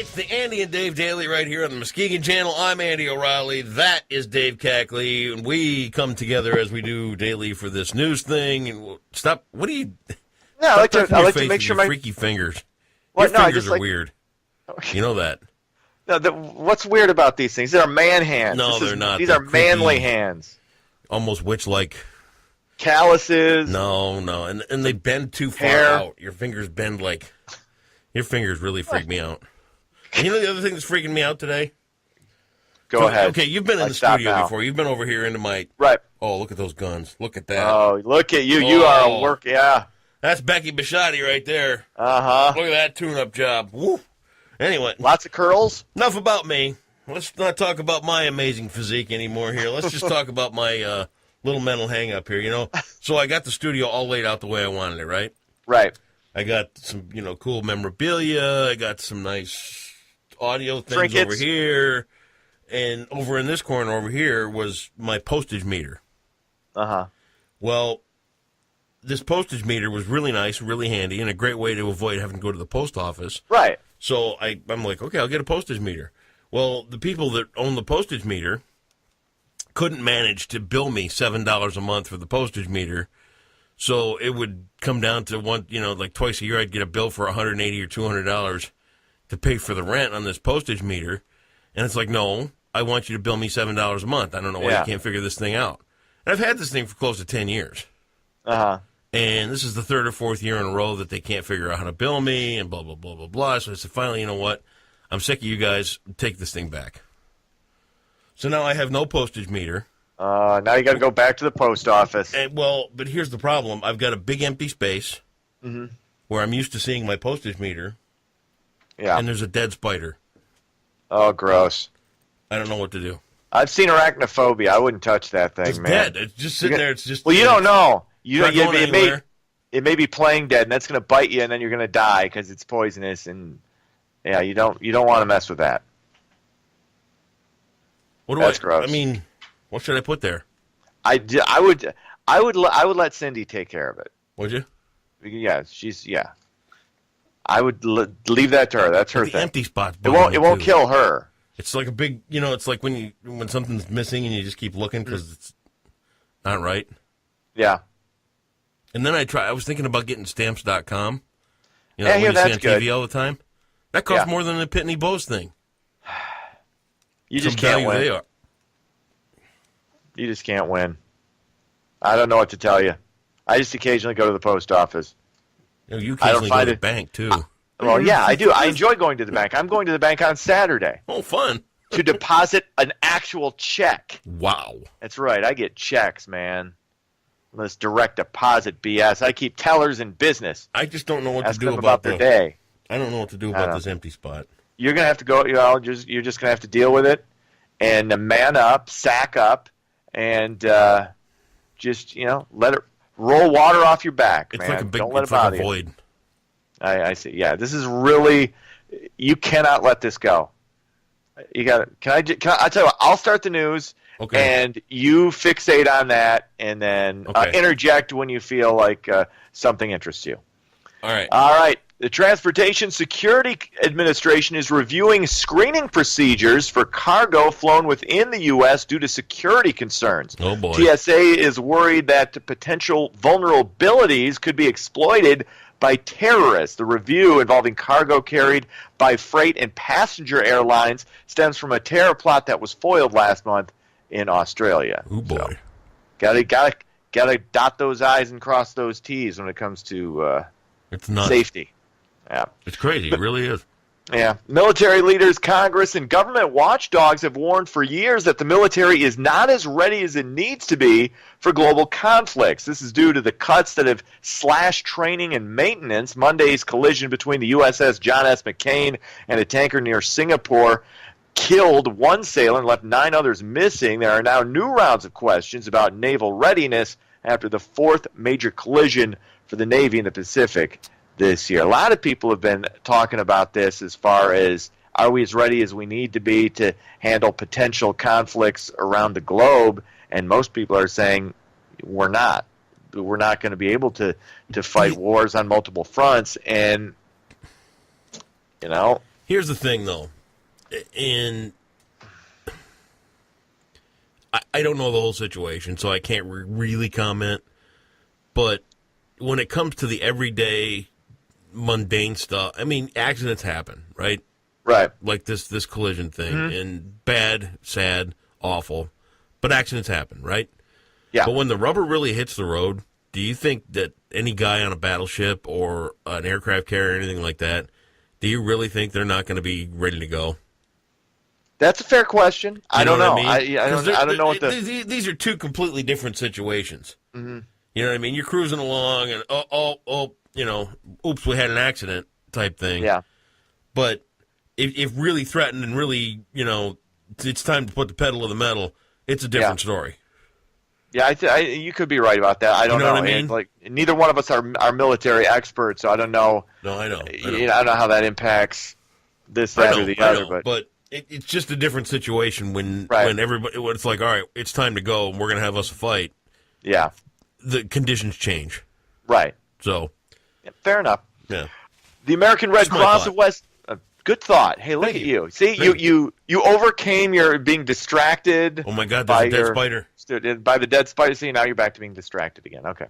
It's the Andy and Dave Daily right here on the Muskegon Channel. I'm Andy O'Reilly. That is Dave Cackley. And we come together as we do daily for this news thing. And stop. What do you... No, I like to make sure my freaky fingers. What? Your fingers are weird. Okay. You know that. No, what's weird about these things? These are man hands. No, they're not. These They're are manly creepy, hands. almost witch-like. Calluses. No. And they bend too far Hair. out. Your fingers bend like... Your fingers really freak me out. And you know the other thing that's freaking me out today? Go ahead. Okay, you've been in the studio before. You've been over here into my... Right. Oh, look at those guns. Look at that. Oh, look at you. You are a work... Yeah. That's Becky Bisciotti right there. Uh-huh. Look at that tune-up job. Woo. Anyway. Lots of curls? Enough about me. Let's not talk about my amazing physique anymore here. Let's just talk about my little mental hang-up here, you know. So I got the studio all laid out the way I wanted it, right? Right. I got some, cool memorabilia. I got some nice audio things Trinkets. over here. And over in this corner over here was my postage meter. Uh-huh. Well, this postage meter was really nice, really handy, and a great way to avoid having to go to the post office. Right. So I'm like, okay, I'll get a postage meter. Well, the people that own the postage meter couldn't manage to bill me $7 a month for the postage meter. So it would come down to like twice a year I'd get a bill for $180 or $200 to pay for the rent on this postage meter. And it's like, no, I want you to bill me $7 a month. I don't know why you can't figure this thing out. And I've had this thing for close to 10 years. Uh-huh. And this is the third or fourth year in a row that they can't figure out how to bill me and blah, blah, blah, blah, blah. So I said, finally, you know what? I'm sick of you guys. Take this thing back. So now I have no postage meter. Now you got to go back to the post office. But here's the problem. I've got a big empty space where I'm used to seeing my postage meter. Yeah. And there's a dead spider. Oh, gross. I don't know what to do. I've seen arachnophobia. I wouldn't touch that thing, It's man. dead. It's just sitting there. It's just. Well, you don't know. It may be playing dead, and that's going to bite you, and then you're going to die because it's poisonous. And yeah, you don't want to mess with that. That's gross. I mean, what should I put there? I would let Cindy take care of it. Would you? Yeah, I would leave that to her. That's her the thing. Empty spots. It won't kill her. It's like a big, it's like when something's missing and you just keep looking because it's not right. Yeah. And then I was thinking about getting stamps.com. Yeah, when you see that's on good. TV all the time. That costs more than the Pitney Bowes thing. You just can't win. They are. You just can't win. I don't know what to tell you. I just occasionally go to the post office. You occasionally go to the bank, too. Well, yeah, I do. I enjoy going to the bank. I'm going to the bank on Saturday. Oh, fun. To deposit an actual check. Wow. That's right. I get checks, man. This direct deposit BS. I keep tellers in business. I just don't know what to do about their day. I don't know what to do about this empty spot. You're going to have to go, you're just going to have to deal with it and man up, sack up, and just, let it roll water off your back, it's man. Like a big, don't let it's it like bother a void. I see. Yeah, this is really, you cannot let this go. You got to, I'll tell you what, I'll start the news. Okay. And you fixate on that, and then interject when you feel like something interests you. All right. All right. The Transportation Security Administration is reviewing screening procedures for cargo flown within the U.S. due to security concerns. Oh, boy. TSA is worried that potential vulnerabilities could be exploited by terrorists. The review involving cargo carried by freight and passenger airlines stems from a terror plot that was foiled last month in Australia. Oh, boy. So, gotta dot those I's and cross those T's when it comes to it's nuts. safety. Yeah, it's crazy. It really is. Yeah. Military leaders, Congress, and government watchdogs have warned for years that the military is not as ready as it needs to be for global conflicts. This is due to the cuts that have slashed training and maintenance. Monday's collision between the USS John S. McCain and a tanker near Singapore killed one sailor and left 9 others missing. There are now new rounds of questions about naval readiness after the 4th major collision for the Navy in the Pacific this year. A lot of people have been talking about this as far as, are we as ready as we need to be to handle potential conflicts around the globe? And most people are saying we're not. We're not going to be able to fight wars on multiple fronts. And, Here's the thing, though, and I don't know the whole situation, so I can't really comment. But when it comes to the everyday, mundane stuff, I mean, accidents happen, right? Right. Like this collision thing, and bad, sad, awful, but accidents happen, right? Yeah. But when the rubber really hits the road, do you think that any guy on a battleship or an aircraft carrier or anything like that, do you really think they're not going to be ready to go? That's a fair question. I don't know. I mean? I don't know what These are two completely different situations. Mm-hmm. You know what I mean? You're cruising along and, oops, we had an accident type thing. Yeah. But if really threatened and really, it's time to put the pedal to the metal, it's a different story. Yeah, you could be right about that. I don't know. What I mean? And, like, neither one of us are military experts, so I don't know. No, I know. I don't know how that impacts this, that, or the other. But it's just a different situation when everybody. When it's like, all right, it's time to go, and we're going to have us a fight. Yeah. The conditions change. Right. So. Yeah, fair enough. Yeah. The American Red Cross of West. Good thought. Hey, look at you. See, you overcame your being distracted. Oh my God, there's a dead spider. By the dead spider. See, now you're back to being distracted again. Okay.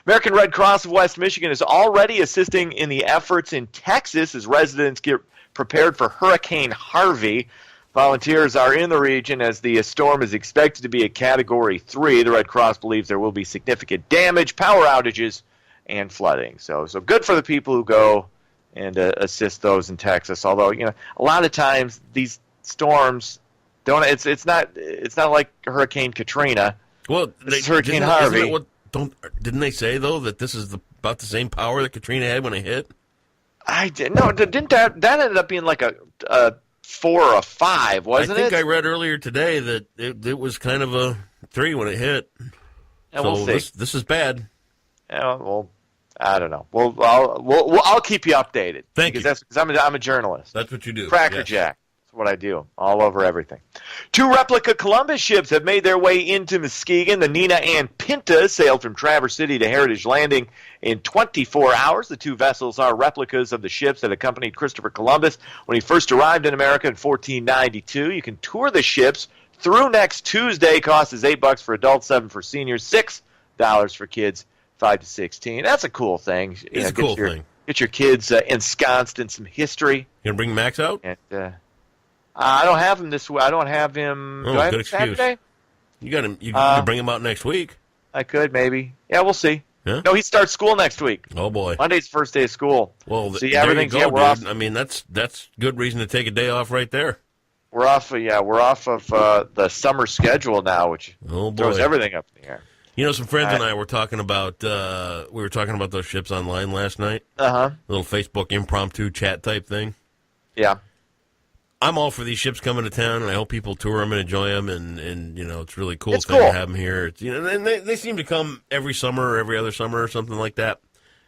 American Red Cross of West Michigan is already assisting in the efforts in Texas as residents get prepared for Hurricane Harvey. Volunteers are in the region as the storm is expected to be a Category 3. The Red Cross believes there will be significant damage, power outages, and flooding. So good for the people who go and assist those in Texas. Although, a lot of times these storms don't. It's not like Hurricane Katrina. Well, it's Hurricane Harvey. Didn't they say though that this is about the same power that Katrina had when it hit? I didn't. No, didn't that ended up being like a 4 or a 5, wasn't it? I think I read earlier today that it was kind of a 3 when it hit. And we'll see. This is bad. Yeah, well, I don't know. I'll keep you updated. Thank you. Because I'm a journalist. That's what you do. Crackerjack. That's what I do. All over everything. 2 replica Columbus ships have made their way into Muskegon. The Nina Ann Pinta sailed from Traverse City to Heritage Landing in 24 hours. The 2 vessels are replicas of the ships that accompanied Christopher Columbus when he first arrived in America in 1492. You can tour the ships through next Tuesday. Cost is $8 for adults, $7 for seniors, $6 for kids 5 to 16. That's a cool thing. It's a cool thing. Get your kids ensconced in some history. You gonna bring Max out? And, I don't have him this week. I don't have him. Oh, do I have good him excuse. Saturday? You got him. You can bring him out next week. I could maybe. Yeah, we'll see. Yeah? No, he starts school next week. Oh boy, Monday's the first day of school. Well, see, there everything's you go, we're dude. off. I mean, that's good reason to take a day off right there. We're off. We're off of the summer schedule now, which throws everything up in the air. Some friends and I were talking about those ships online last night. A little Facebook impromptu chat type thing. Yeah. I'm all for these ships coming to town, and I hope people tour them and enjoy them, and it's really cool to have them here. It's, and they seem to come every summer or every other summer or something like that,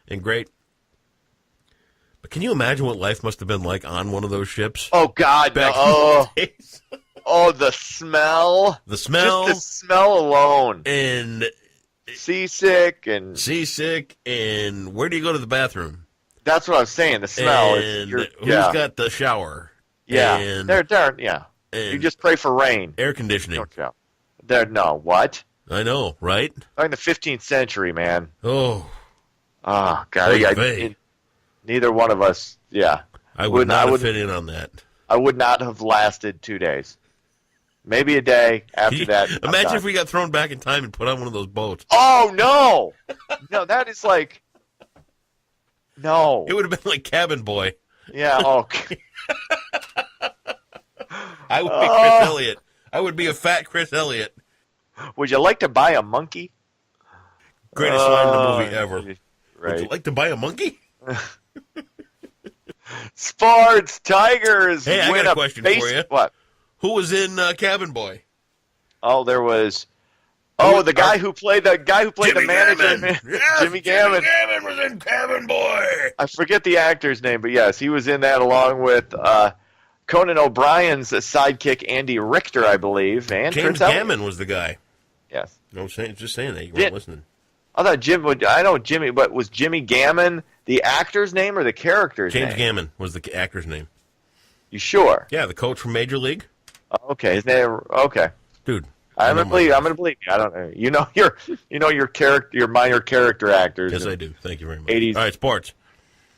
and great. But can you imagine what life must have been like on one of those ships? Oh God, back no. in the days? Oh, the smell. The smell. Just the smell alone. And seasick, and where do you go to the bathroom? That's what I was saying. The smell. And who's got the shower? Yeah, and you just pray for rain. Air conditioning. What? I know, right? In the 15th century, man. Oh, God. Neither one of us. Yeah, I would not have fit in on that. I would not have lasted 2 days. Maybe a day after that. Imagine if we got thrown back in time and put on one of those boats. Oh no! No, that is like no. It would have been like Cabin Boy. Yeah. Oh. I would be Chris Elliott. I would be a fat Chris Elliott. Would you like to buy a monkey? Greatest line in the movie ever. Right. Would you like to buy a monkey? Sports Tigers. Hey, I got a question for you. What? Who was in Cabin Boy? Oh, there was. Oh, the guy who played the manager. Yes, Jimmy Gammon. Jimmy Gammon was in Cabin Boy. I forget the actor's name, but yes, he was in that along with Conan O'Brien's sidekick Andy Richter, I believe. And James Gammon was the guy. Yes. No, just saying that. You weren't listening. I thought Jimmy, but was Jimmy Gammon the actor's name or the character's name? James Gammon was the actor's name. You sure? Yeah, the coach from Major League. Okay, his name. Okay, Dude, I'm gonna believe. I'm gonna believe you. I don't know. Your character, your minor character actors. Yes, I do. Thank you very much. 80s. All right, sports.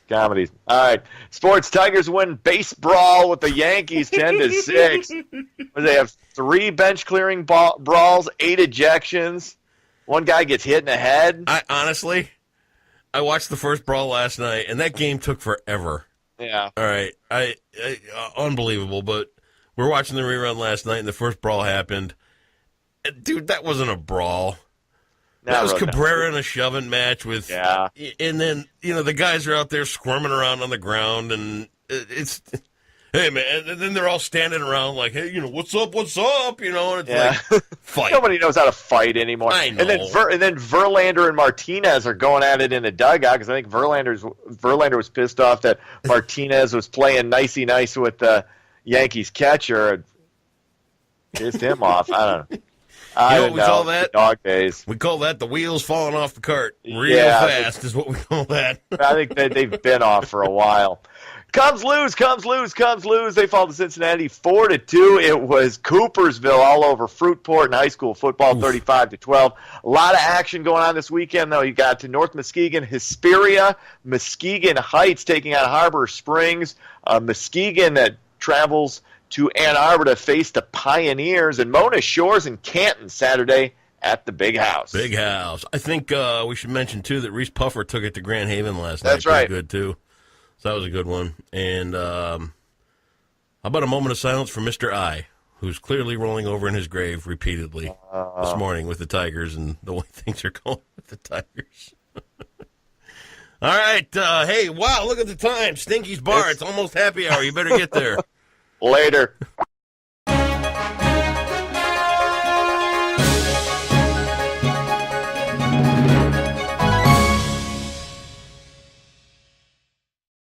Comedies. All right. Sports. Tigers win base brawl with the Yankees 10-6. They have 3 bench clearing brawls, 8 ejections. One guy gets hit in the head. I watched the first brawl last night, and that game took forever. Yeah. All right. Unbelievable, but we're watching the rerun last night, and the first brawl happened. And, dude, that wasn't a brawl. That was Cabrera in a shoving match with, and then the guys are out there squirming around on the ground, and it's, hey man, and then they're all standing around like, hey, what's up, and it's like, fight. Nobody knows how to fight anymore. I know. And then Verlander and Martinez are going at it in a dugout because I think Verlander was pissed off that Martinez was playing nicey nice with the Yankees catcher, pissed him off. I don't know. What we call that? Dog days. We call that the wheels falling off the cart real fast is what we call that. I think they've been off for a while. Cubs lose. They fall to Cincinnati 4-2. It was Coopersville all over Fruitport in high school football, 35-12. A lot of action going on this weekend, though. You got to North Muskegon, Hesperia, Muskegon Heights taking on Harbor Springs. Muskegon that travels to Ann Arbor to face the Pioneers, and Mona Shores and Canton Saturday at the Big House. Big House. I think we should mention, too, that Reese Puffer took it to Grand Haven last night. That's right. Pretty good, too. So that was a good one. And how about a moment of silence for Mr. I, who's clearly rolling over in his grave repeatedly this morning with the Tigers and the way things are going with the Tigers. All right. Hey, wow, look at the time. Stinky's Bar. It's almost happy hour. You better get there. Later.